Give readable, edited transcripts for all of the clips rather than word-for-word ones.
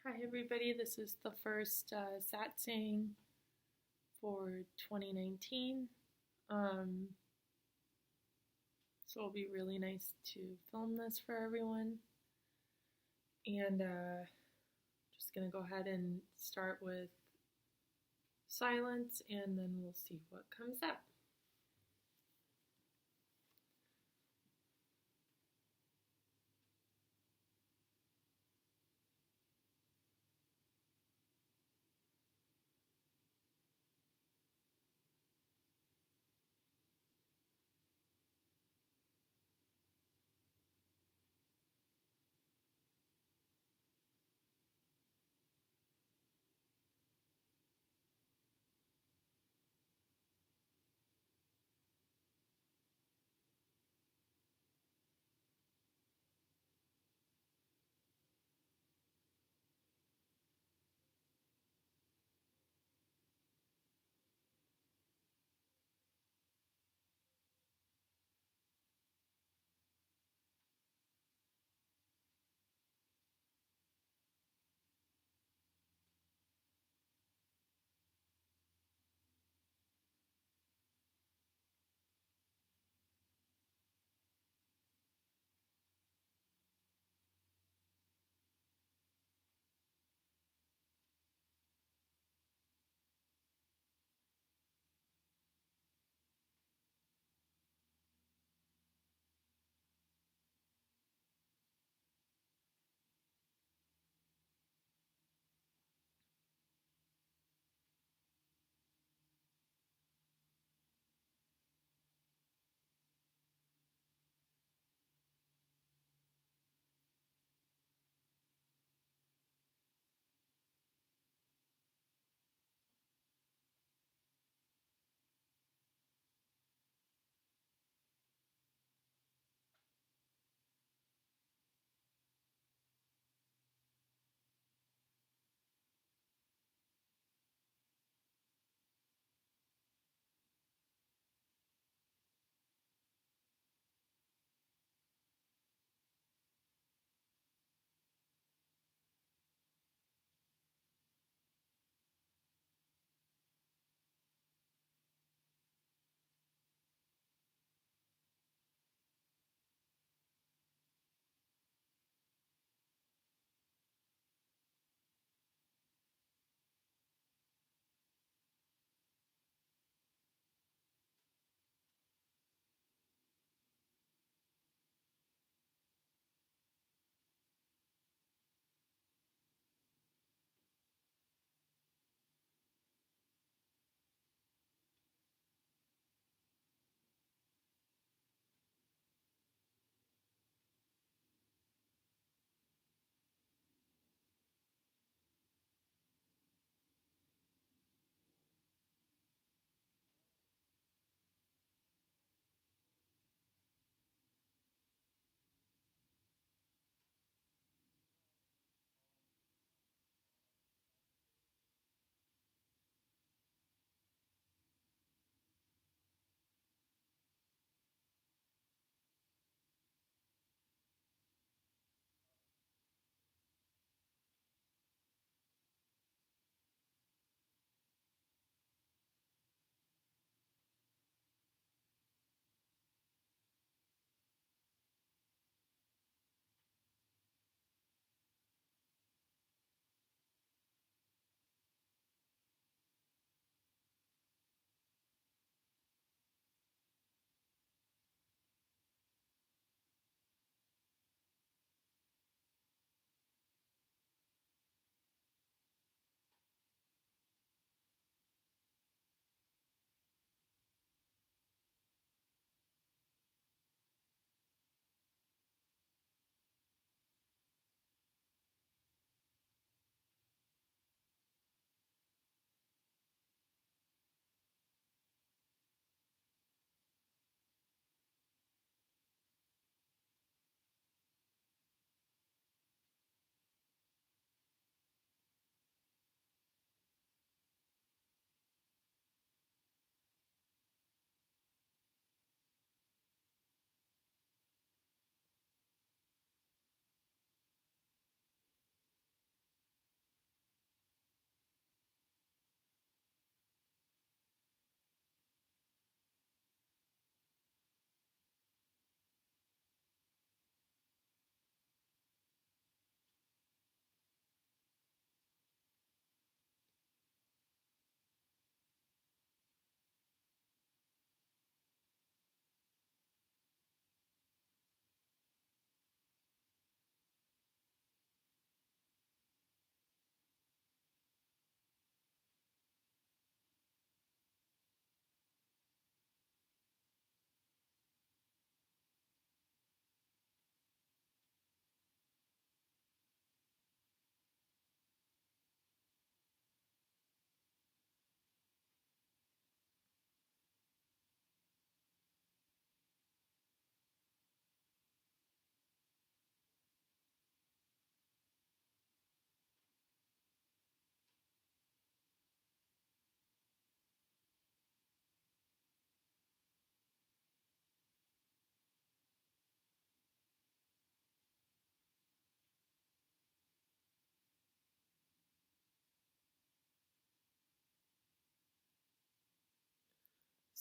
Hi everybody, this is the first Satsang for 2019. So it'll be really nice to film this for everyone. And just going to go ahead and start with silence and then we'll see what comes up.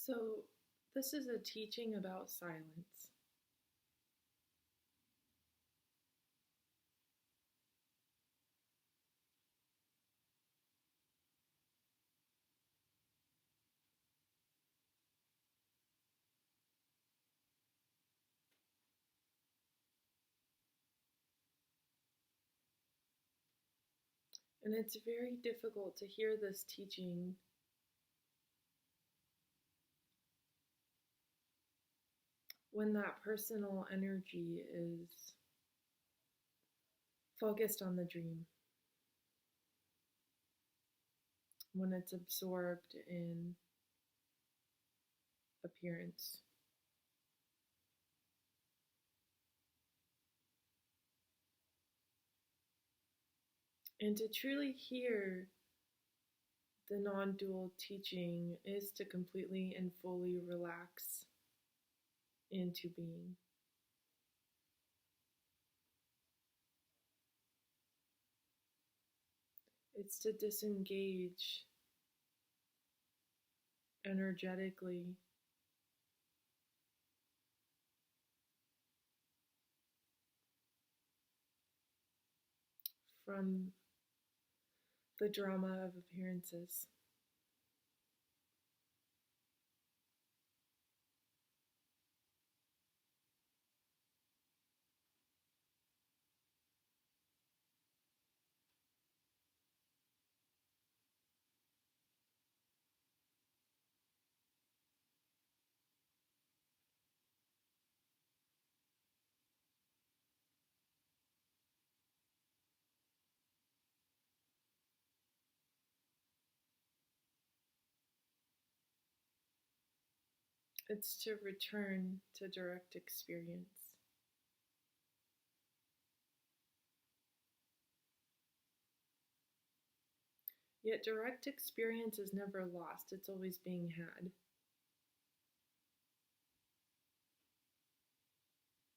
So, this is a teaching about silence. And it's very difficult to hear this teaching when that personal energy is focused on the dream, when it's absorbed in appearance. And to truly hear the non-dual teaching is to completely and fully relax into being. It's to disengage energetically from the drama of appearances. It's to return to direct experience. Yet direct experience is never lost, it's always being had.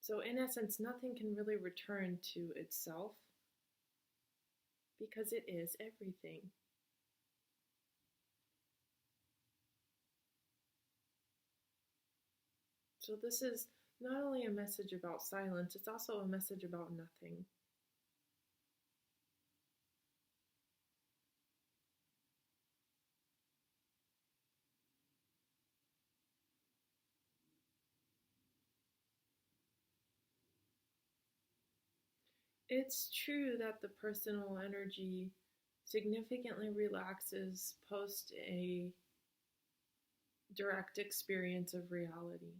So, in essence, nothing can really return to itself because it is everything. So, this is not only a message about silence, it's also a message about nothing. It's true that the personal energy significantly relaxes post a direct experience of reality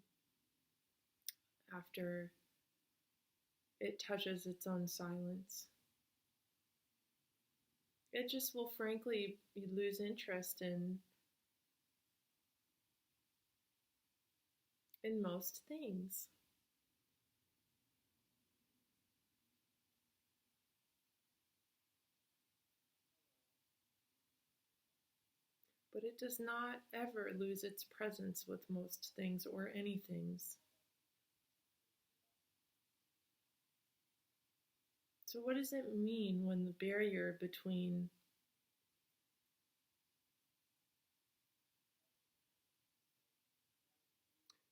after it touches its own silence. It just will frankly lose interest in most things. But it does not ever lose its presence with most things or any things. So, what does it mean when the barrier between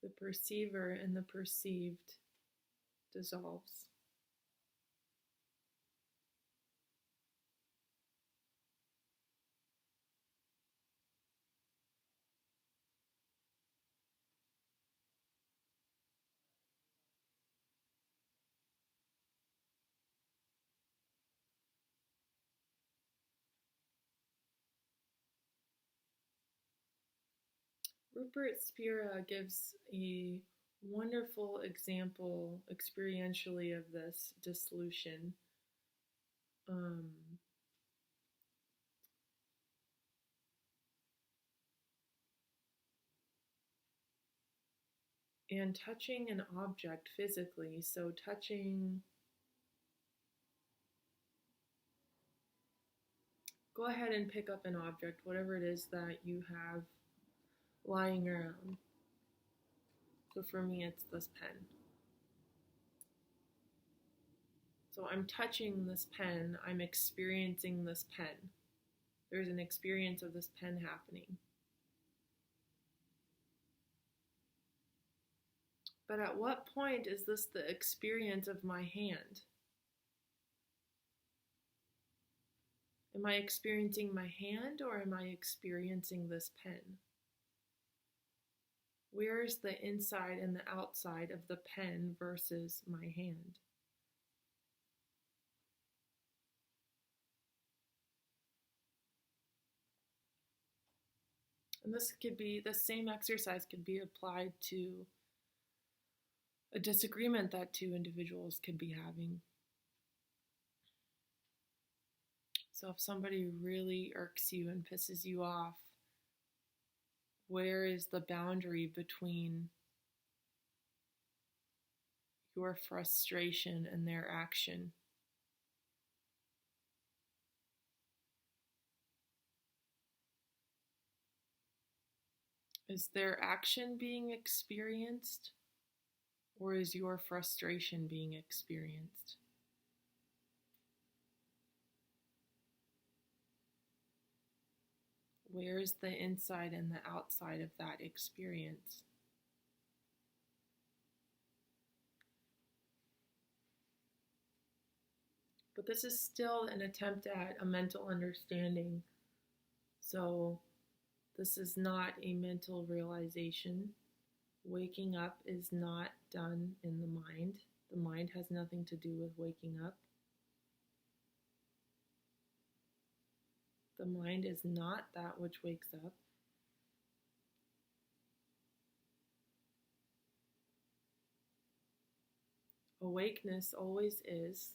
the perceiver and the perceived dissolves? Rupert Spira gives a wonderful example experientially of this dissolution. Um, and touching an object physically, so go ahead and pick up an object, whatever it is that you have lying around. So for me, it's this pen. So I'm touching this pen, I'm experiencing this pen. There's an experience of this pen happening. But at what point is this the experience of my hand? Am I experiencing my hand or am I experiencing this pen? Where is the inside and the outside of the pen versus my hand? And the same exercise could be applied to a disagreement that two individuals could be having. So if somebody really irks you and pisses you off, where is the boundary between your frustration and their action? Is their action being experienced, or is your frustration being experienced? Where is the inside and the outside of that experience? But this is still an attempt at a mental understanding. So this is not a mental realization. Waking up is not done in the mind. The mind has nothing to do with waking up. The mind is not that which wakes up. Awakeness always is.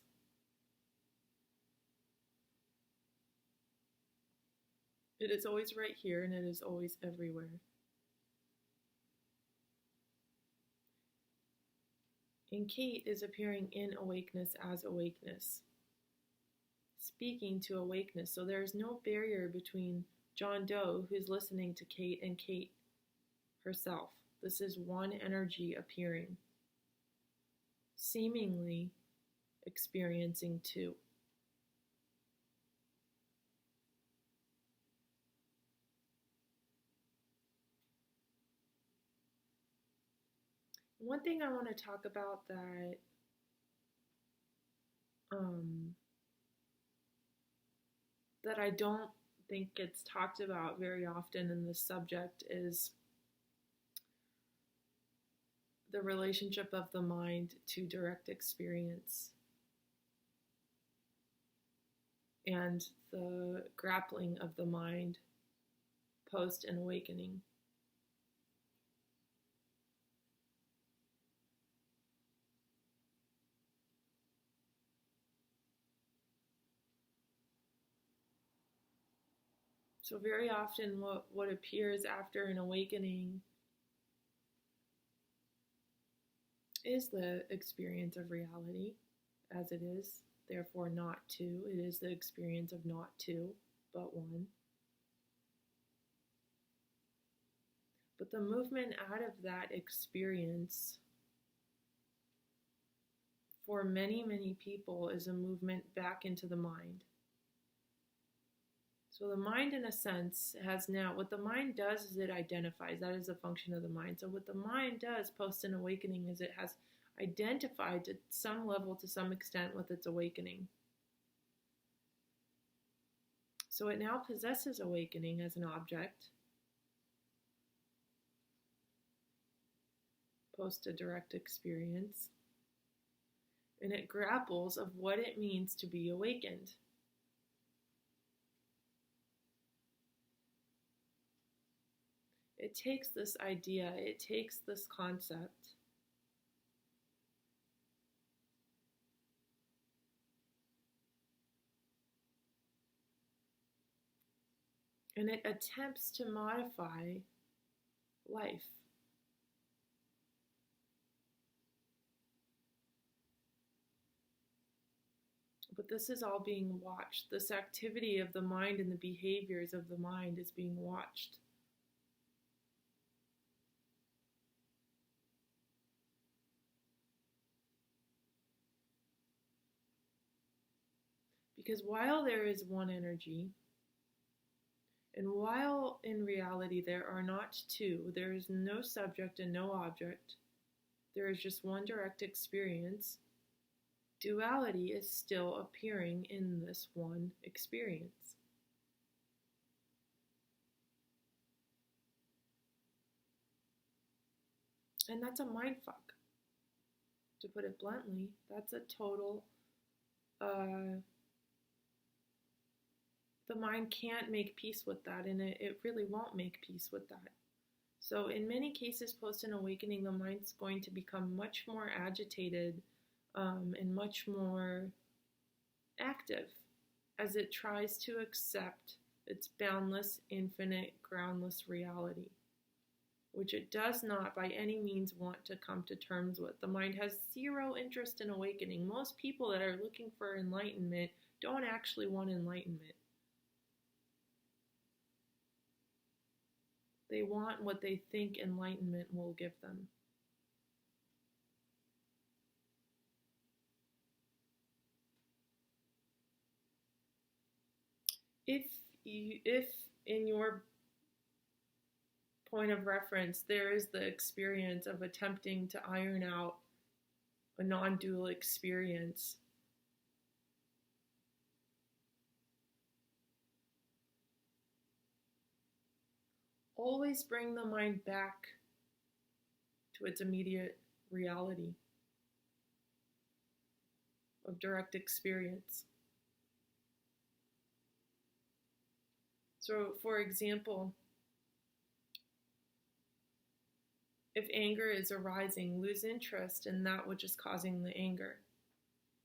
It is always right here and it is always everywhere. And Kate is appearing in awakeness as awakeness, speaking to awakeness. So there is no barrier between John Doe, who's listening to Kate, and Kate herself. This is one energy appearing, seemingly experiencing two. One thing I want to talk about that I don't think gets talked about very often in this subject is the relationship of the mind to direct experience and the grappling of the mind post an awakening. So very often what appears after an awakening is the experience of reality as it is, therefore not two. It is the experience of not two, but one. But the movement out of that experience for many, many people is a movement back into the mind. So the mind, in a sense, has now, what the mind does is it identifies. That is a function of the mind. So what the mind does post an awakening is it has identified to some level, to some extent, with its awakening. So it now possesses awakening as an object, post a direct experience, and it grapples of what it means to be awakened. It takes this idea, it takes this concept, and it attempts to modify life. But this is all being watched. This activity of the mind and the behaviors of the mind is being watched. Because while there is one energy, and while in reality there are not two, there is no subject and no object, There is just one direct experience. Duality is still appearing in this one experience. And that's a mindfuck, to put it bluntly. That's a total, the mind can't make peace with that, and it really won't make peace with that. So in many cases post an awakening, the mind's going to become much more agitated and much more active as it tries to accept its boundless, infinite, groundless reality, which it does not by any means want to come to terms with. The mind has zero interest in awakening. Most people that are looking for enlightenment don't actually want enlightenment. They want what they think enlightenment will give them. If in your point of reference there is the experience of attempting to iron out a non-dual experience, always bring the mind back to its immediate reality of direct experience. So, for example, if anger is arising, lose interest in that which is causing the anger.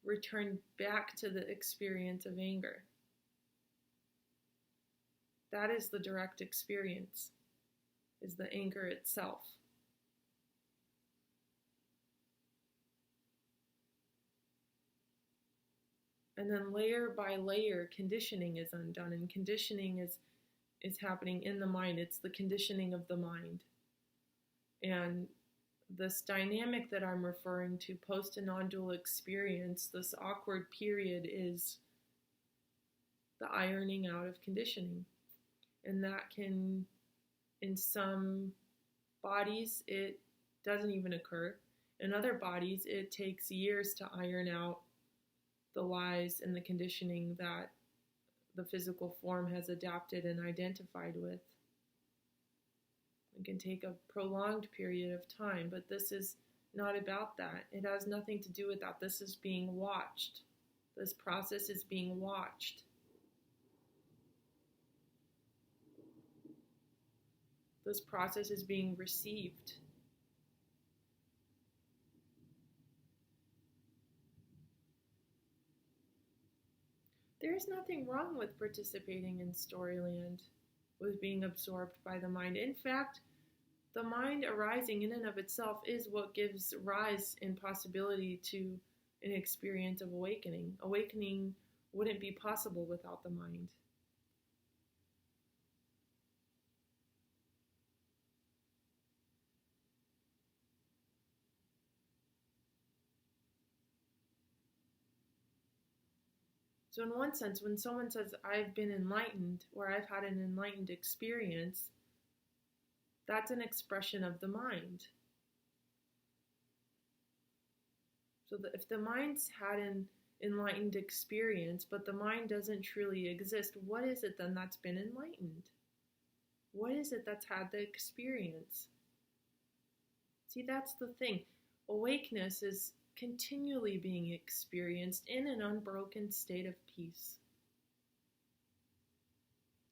Return back to the experience of anger. That is the direct experience, is the anger itself. And then layer by layer, conditioning is undone, and conditioning is happening in the mind. It's the conditioning of the mind. And this dynamic that I'm referring to, post a non-dual experience, this awkward period, is the ironing out of conditioning. And that can, in some bodies, it doesn't even occur. In other bodies, it takes years to iron out the lies and the conditioning that the physical form has adapted and identified with. It can take a prolonged period of time, but this is not about that. It has nothing to do with that. This is being watched. This process is being watched. This process is being received. There is nothing wrong with participating in Storyland, with being absorbed by the mind. In fact, the mind arising in and of itself is what gives rise and possibility to an experience of awakening. Awakening wouldn't be possible without the mind. So in one sense, when someone says, I've been enlightened, or I've had an enlightened experience, that's an expression of the mind. So that if the mind's had an enlightened experience, but the mind doesn't truly exist, what is it then that's been enlightened? What is it that's had the experience? See, that's the thing. Awakeness is continually being experienced in an unbroken state of peace.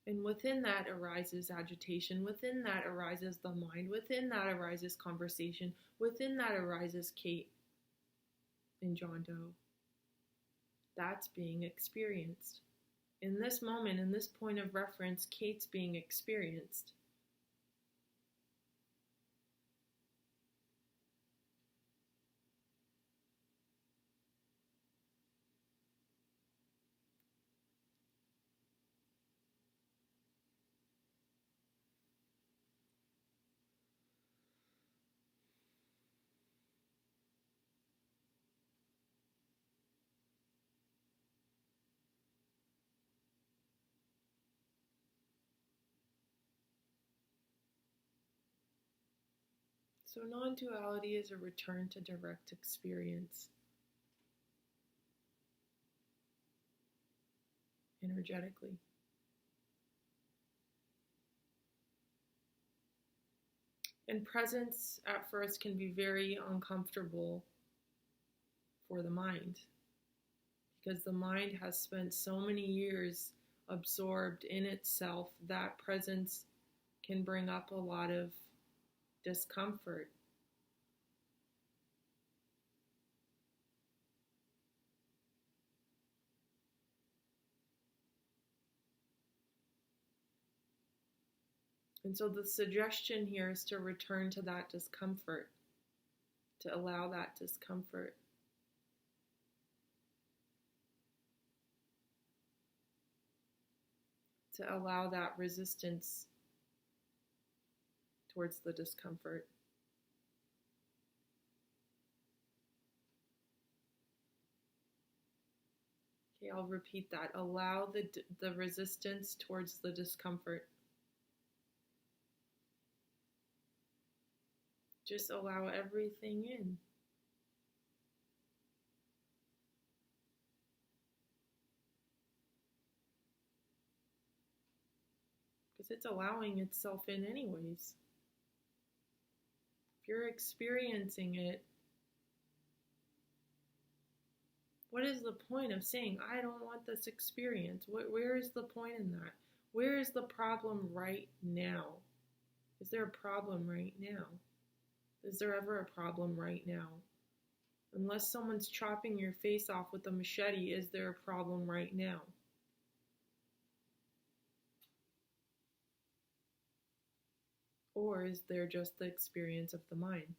And within that arises agitation, within that arises the mind, within that arises conversation, within that arises Kate and John Doe. That's being experienced. In this moment, in this point of reference, Kate's being experienced. So non-duality is a return to direct experience, energetically. And presence at first can be very uncomfortable for the mind, because the mind has spent so many years absorbed in itself that presence can bring up a lot of discomfort. And so the suggestion here is to return to that discomfort, to allow that discomfort. To allow that resistance towards the discomfort. Okay, I'll repeat that. Allow the resistance towards the discomfort. Just allow everything in. Because it's allowing itself in anyways. If you're experiencing it, what is the point of saying, I don't want this experience? Where is the point in that? Where is the problem right now? Is there a problem right now? Is there ever a problem right now? Unless someone's chopping your face off with a machete, is there a problem right now? Or is there just the experience of the mind?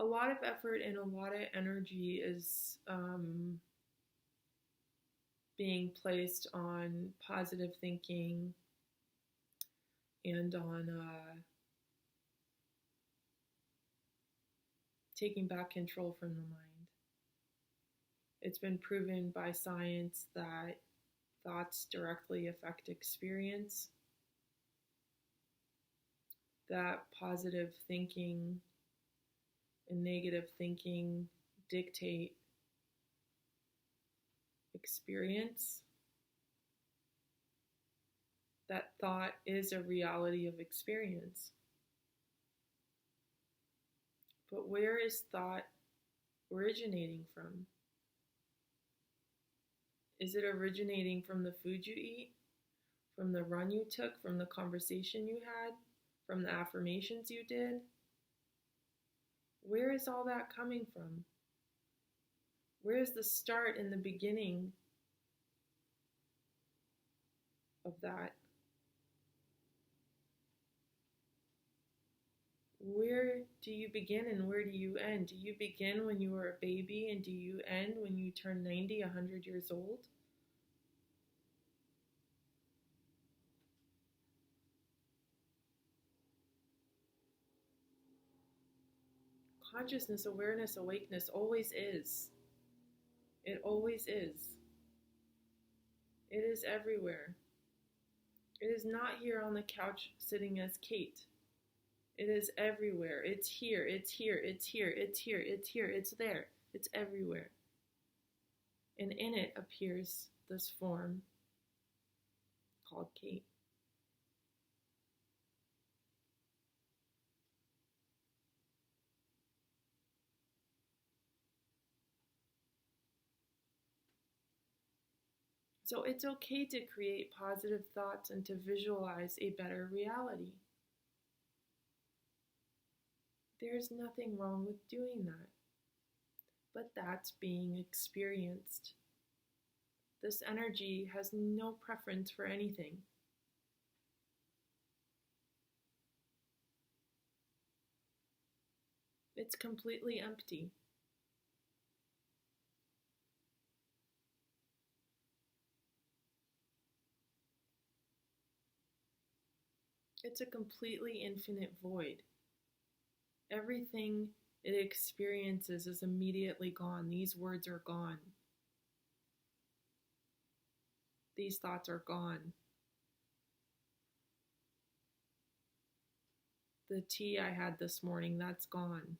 A lot of effort and a lot of energy is being placed on positive thinking and on taking back control from the mind. It's been proven by science that thoughts directly affect experience, that positive thinking and negative thinking dictate experience, that thought is a reality of experience. But where is thought originating from? Is it originating from the food you eat, from the run you took, from the conversation you had, from the affirmations you did? Where is all that coming from? Where is the start and the beginning of that? Where do you begin and where do you end? Do you begin when you were a baby and do you end when you turn 90, 100 years old? Consciousness, awareness, awakeness always is. It always is. It is everywhere. It is not here on the couch sitting as Kate. It is everywhere. It's here, it's here, it's here, it's here, it's here, it's there. It's everywhere. And in it appears this form called Kate. So it's okay to create positive thoughts and to visualize a better reality. There's nothing wrong with doing that. But that's being experienced. This energy has no preference for anything. It's completely empty. It's a completely infinite void. Everything it experiences is immediately gone. These words are gone. These thoughts are gone. The tea I had this morning, that's gone.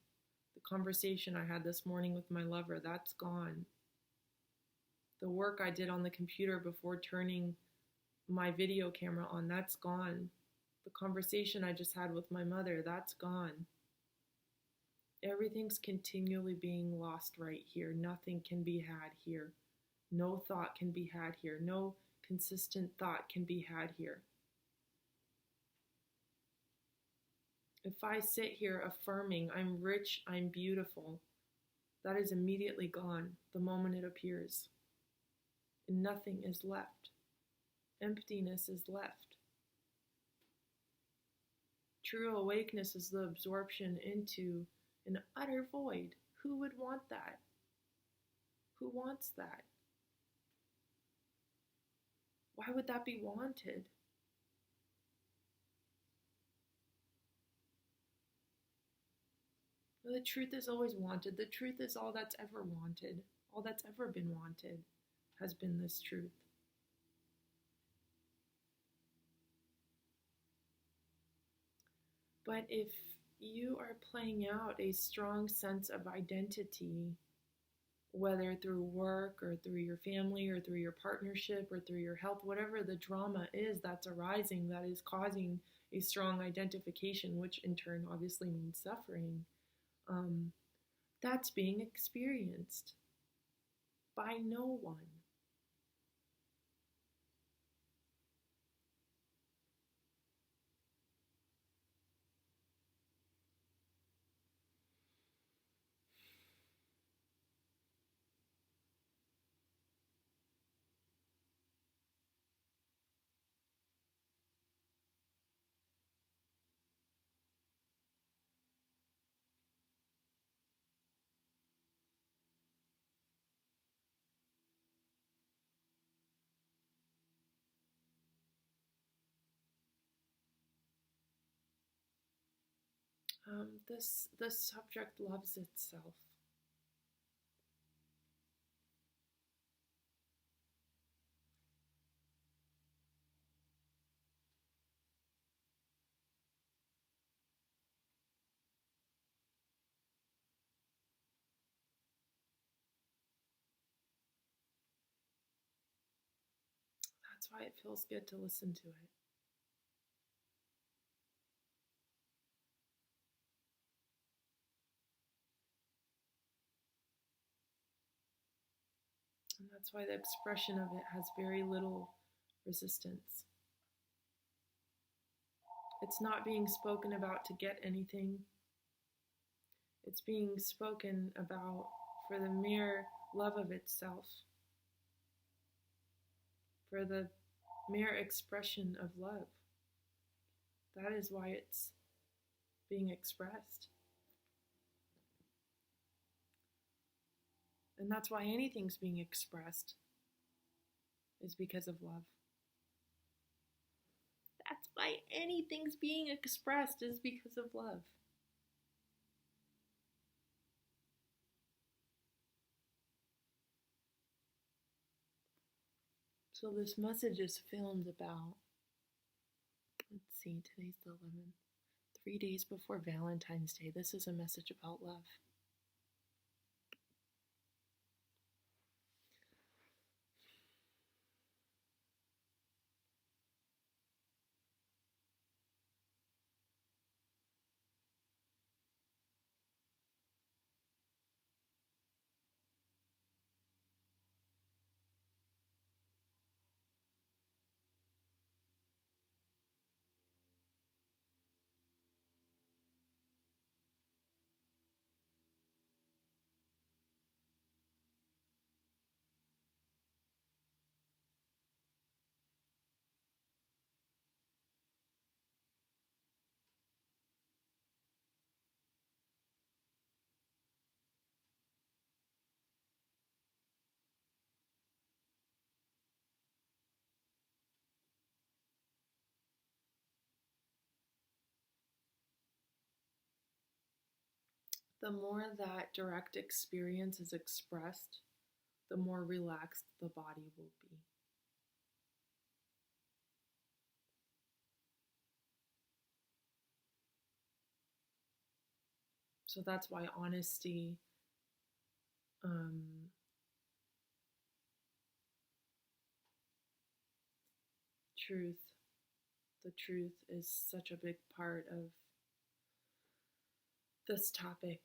The conversation I had this morning with my lover, that's gone. The work I did on the computer before turning my video camera on, that's gone. The conversation I just had with my mother, that's gone. Everything's continually being lost right here. Nothing can be had here. No thought can be had here. No consistent thought can be had here. If I sit here affirming I'm rich, I'm beautiful, that is immediately gone the moment it appears. And nothing is left. Emptiness is left. True awakeness is the absorption into an utter void. Who would want that? Who wants that? Why would that be wanted? The truth is always wanted. The truth is all that's ever wanted. All that's ever been wanted has been this truth. But if you are playing out a strong sense of identity, whether through work or through your family or through your partnership or through your health, whatever the drama is that's arising that is causing a strong identification, which in turn obviously means suffering, that's being experienced by no one. This subject loves itself. That's why it feels good to listen to it. And that's why the expression of it has very little resistance. It's not being spoken about to get anything. It's being spoken about for the mere love of itself, for the mere expression of love. That is why it's being expressed. And that's why anything's being expressed, is because of love. That's why anything's being expressed, is because of love. So this message is filmed about, let's see, today's the 11th, 3 days before Valentine's Day. This is a message about love. The more that direct experience is expressed, the more relaxed the body will be. So that's why honesty, truth, the truth is such a big part of this topic.